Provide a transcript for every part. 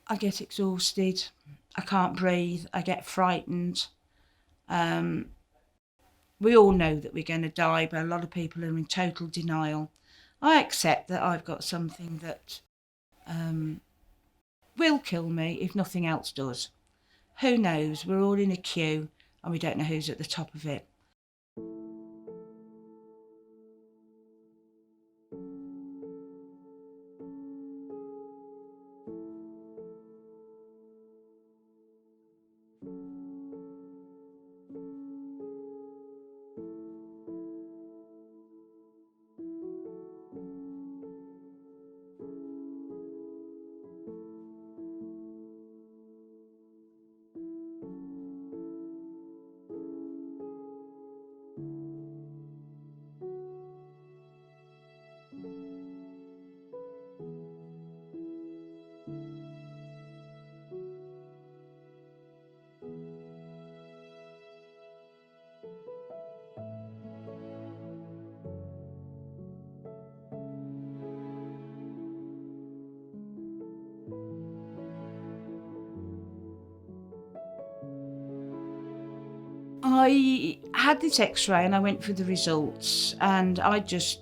I get exhausted, I can't breathe, I get frightened. We all know that we're going to die, but a lot of people are in total denial. I accept that I've got something that will kill me if nothing else does. Who knows? We're all in a queue and we don't know who's at the top of it. I had this x-ray and I went for the results, and I just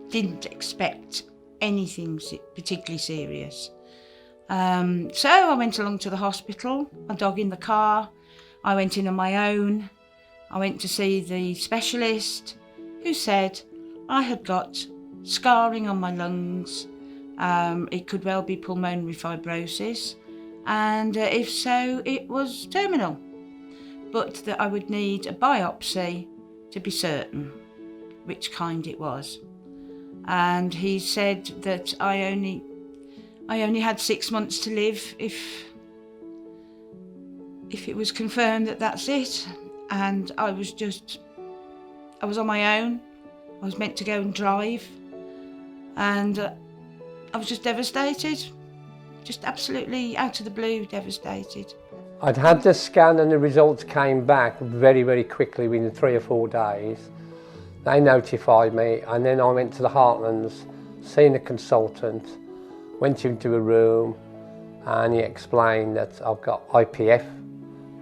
didn't expect anything particularly serious. So I went along to the hospital, my dog in the car. I went in on my own. I went to see the specialist, who said I had got scarring on my lungs. It could well be pulmonary fibrosis, and if so, it was terminal, but that I would need a biopsy to be certain which kind it was. And he said that I only had 6 months to live if it was confirmed that that's it. And I was on my own. I was meant to go and drive, and I was just devastated, just absolutely out of the blue devastated. I'd had the scan and the results came back very, very quickly within 3 or 4 days. They notified me, and then I went to the Heartlands, seen a consultant, went into a room, and he explained that I've got IPF.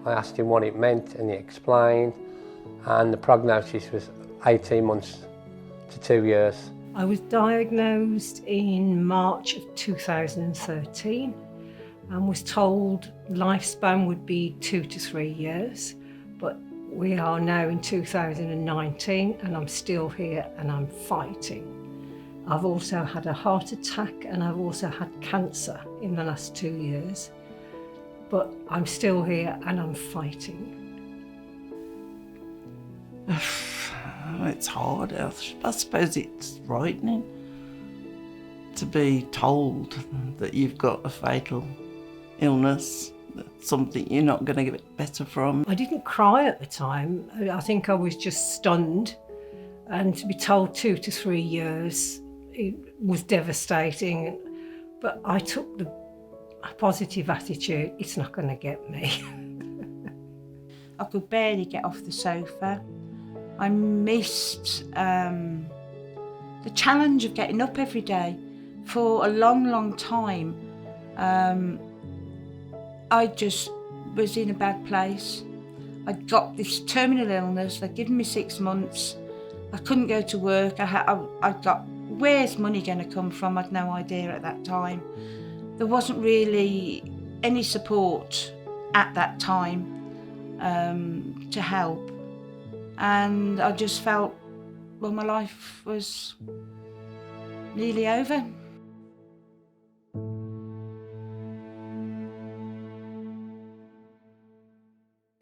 I asked him what it meant, and he explained, and the prognosis was 18 months to 2 years. I was diagnosed in March of 2013 and was told lifespan would be 2 to 3 years, but we are now in 2019 and I'm still here and I'm fighting. I've also had a heart attack and I've also had cancer in the last 2 years, but I'm still here and I'm fighting. It's hard. I suppose it's frightening to be told that you've got a fatal illness, that's something you're not going to get better from. I didn't cry at the time. I think I was just stunned, and to be told 2 to 3 years, it was devastating. But I took the positive attitude, it's not going to get me. I could barely get off the sofa. I missed the challenge of getting up every day for a long, long time. I just was in a bad place. I'd got this terminal illness. They'd given me 6 months. I couldn't go to work. I got, where's money going to come from? I'd no idea at that time. There wasn't really any support at that time to help. And I just felt, well, my life was nearly over.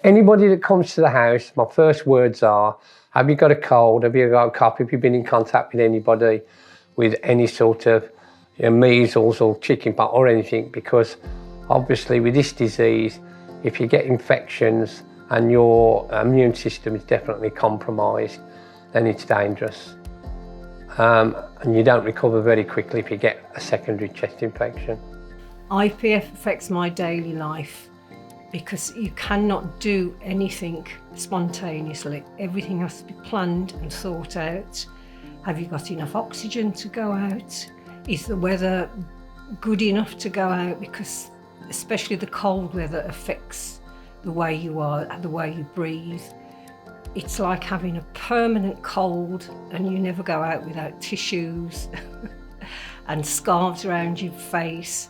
Anybody that comes to the house, my first words are, have you got a cold? Have you got a cough? Have you been in contact with anybody with any sort of measles or chickenpox or anything? Because obviously with this disease, if you get infections and your immune system is definitely compromised, then it's dangerous. And you don't recover very quickly if you get a secondary chest infection. IPF affects my daily life because you cannot do anything spontaneously. Everything has to be planned and thought out. Have you got enough oxygen to go out? Is the weather good enough to go out, because especially the cold weather affects the way you are, the way you breathe. It's like having a permanent cold, and you never go out without tissues and scarves around your face,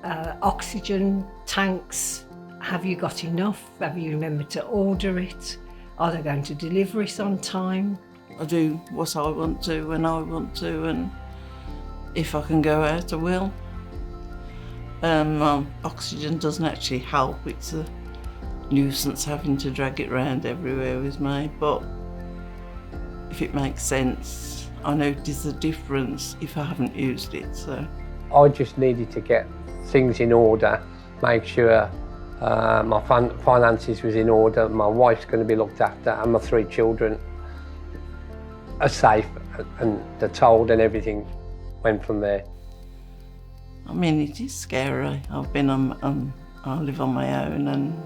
oxygen tanks. Have you got enough? Have you remembered to order it? Are they going to deliver it on time? I do what I want to when I want to, and if I can go out, I will. Oxygen doesn't actually help. It's a nuisance having to drag it around everywhere with me, but if it makes sense, I notice a difference if I haven't used it. So I just needed to get things in order, make sure my finances was in order, my wife's going to be looked after, and my 3 children are safe and they're told, and everything went from there. I mean, it is scary. I've been I live on my own, and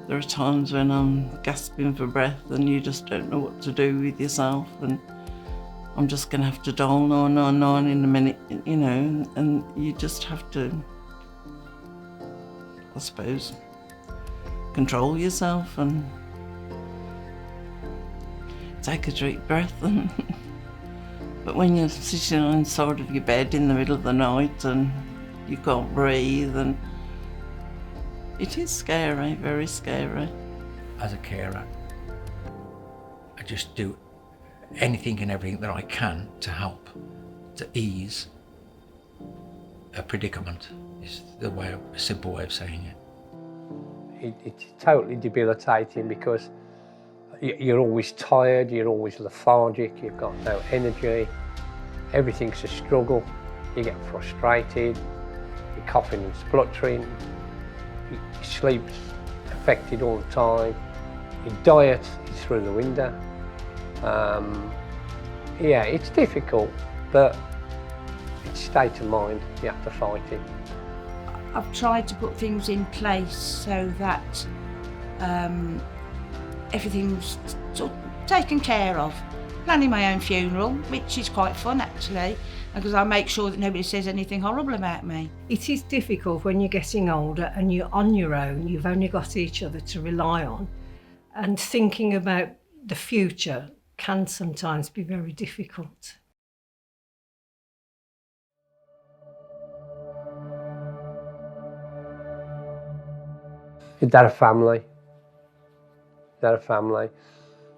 there are times when I'm gasping for breath and you just don't know what to do with yourself, and I'm just going to have to dial 999 in a minute, you know, and you just have to, I suppose, control yourself and take a deep breath. But when you're sitting on the side of your bed in the middle of the night and you can't breathe, and it is scary, very scary. As a carer, I just do anything and everything that I can to help, to ease a predicament, is a simple way of saying it. It's totally debilitating because you're always tired, you're always lethargic, you've got no energy, everything's a struggle, you get frustrated, you're coughing and spluttering, your sleep's affected all the time, your diet is through the window. Yeah, it's difficult, but it's state of mind, you have to fight it. I've tried to put things in place so that everything's sort of taken care of. Planning my own funeral, which is quite fun actually, because I make sure that nobody says anything horrible about me. It is difficult when you're getting older and you're on your own, you've only got each other to rely on, and thinking about the future can sometimes be very difficult. They're a family. They're a family.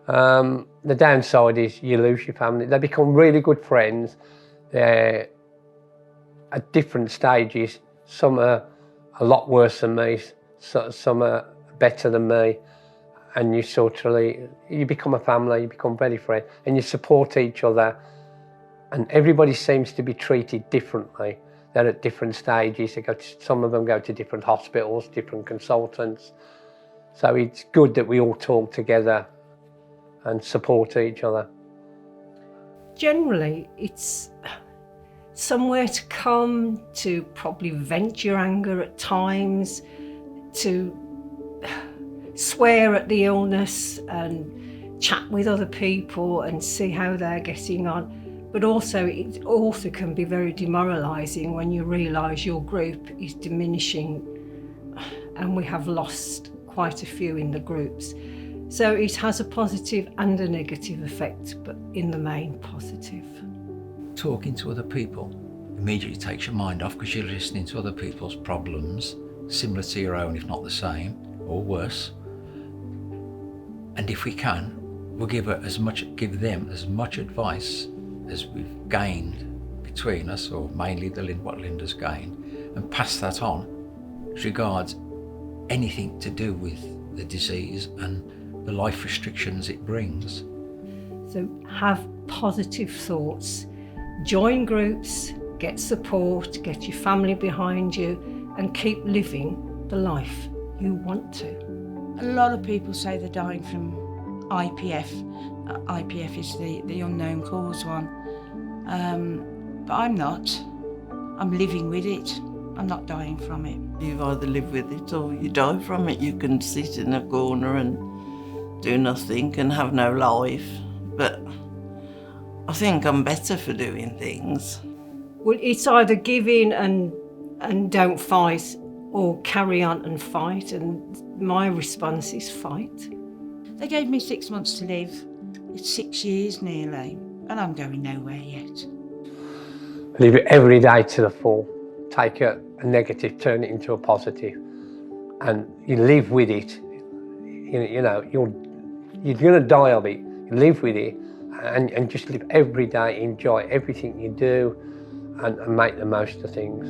The downside is you lose your family. They become really good friends. They're at different stages. Some are a lot worse than me, some are better than me. And you become a family, you become very friends, and you support each other. And everybody seems to be treated differently. They're at different stages. Some of them go to different hospitals, different consultants. So it's good that we all talk together and support each other. Generally, it's somewhere to come, to probably vent your anger at times, to swear at the illness and chat with other people and see how they're getting on. But also, it also can be very demoralising when you realise your group is diminishing, and we have lost quite a few in the groups. So it has a positive and a negative effect, but in the main positive. Talking to other people immediately takes your mind off, because you're listening to other people's problems, similar to your own, if not the same, or worse. And if we can, we'll give them as much advice as we've gained between us, or mainly what Linda's gained, and pass that on as regards anything to do with the disease and the life restrictions it brings. So have positive thoughts, join groups, get support, get your family behind you, and keep living the life you want to. A lot of people say they're dying from IPF. IPF is the unknown cause one. But I'm not. I'm living with it. I'm not dying from it. You either live with it or you die from it. You can sit in a corner and do nothing and have no life. But I think I'm better for doing things. Well, it's either give in and don't fight, or carry on and fight, and my response is fight. They gave me 6 months to live. It's 6 years nearly, and I'm going nowhere yet. Live it every day to the full. Take a negative, turn it into a positive, and you live with it. You know, you're going to die of it. You live with it, and just live every day, enjoy everything you do, and make the most of things.